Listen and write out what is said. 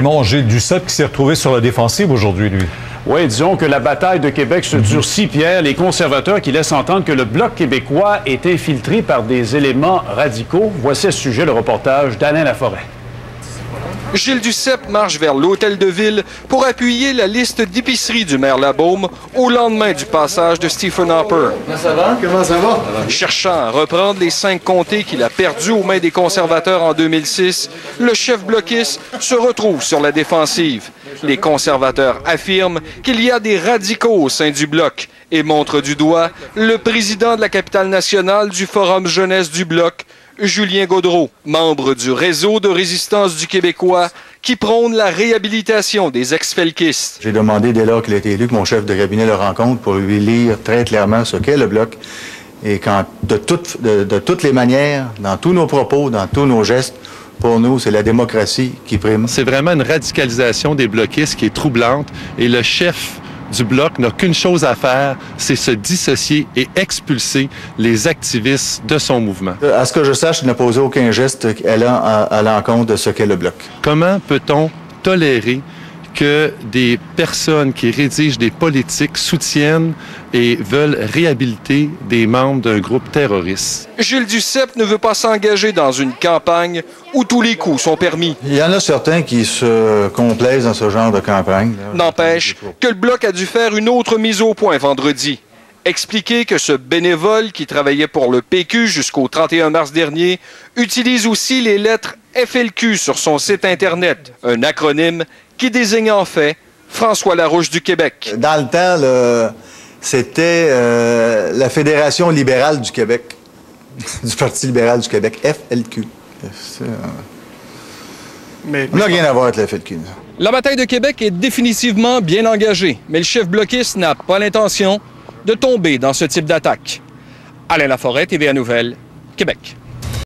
Raymond, Gilles Duceppe qui s'est retrouvé sur la défensive aujourd'hui, lui. Oui, disons que la bataille de Québec se durcit, Pierre. Les conservateurs qui laissent entendre que le Bloc québécois est infiltré par des éléments radicaux. Voici à ce sujet le reportage d'Alain Laforêt. Gilles Duceppe marche vers l'hôtel de ville pour appuyer la liste d'épicerie du maire Labaume au lendemain du passage de Stephen Harper. Ça va? Comment ça va? Cherchant à reprendre les 5 comtés qu'il a perdus aux mains des conservateurs en 2006, le chef bloquiste se retrouve sur la défensive. Les conservateurs affirment qu'il y a des radicaux au sein du Bloc et montrent du doigt le président de la capitale nationale du Forum jeunesse du Bloc, Julien Gaudreault, membre du réseau de résistance du Québécois qui prône la réhabilitation des ex-felkistes. J'ai demandé dès lors qu'il a été élu que mon chef de cabinet le rencontre pour lui lire très clairement ce qu'est le Bloc et quand de toutes les manières, dans tous nos propos, dans tous nos gestes, pour nous, c'est la démocratie qui prime. C'est vraiment une radicalisation des bloquistes qui est troublante et le chef du Bloc n'a qu'une chose à faire, c'est se dissocier et expulser les activistes de son mouvement. À ce que je sache, il n'a posé aucun geste allant à l'encontre de ce qu'est le Bloc. Comment peut-on tolérer que des personnes qui rédigent des politiques soutiennent et veulent réhabiliter des membres d'un groupe terroriste? Gilles Duceppe ne veut pas s'engager dans une campagne où tous les coups sont permis. Il y en a certains qui se complaisent dans ce genre de campagne. N'empêche que le Bloc a dû faire une autre mise au point vendredi. Expliquer que ce bénévole qui travaillait pour le PQ jusqu'au 31 mars dernier utilise aussi les lettres FLQ sur son site Internet, un acronyme qui désigne en fait François Larouche du Québec. Dans le temps, c'était la Fédération libérale du Québec, du Parti libéral du Québec, FLQ. On n'a rien à voir avec la FLQ. La bataille de Québec est définitivement bien engagée, mais le chef bloquiste n'a pas l'intention de tomber dans ce type d'attaque. Alain Laforêt, TVA Nouvelles, Québec.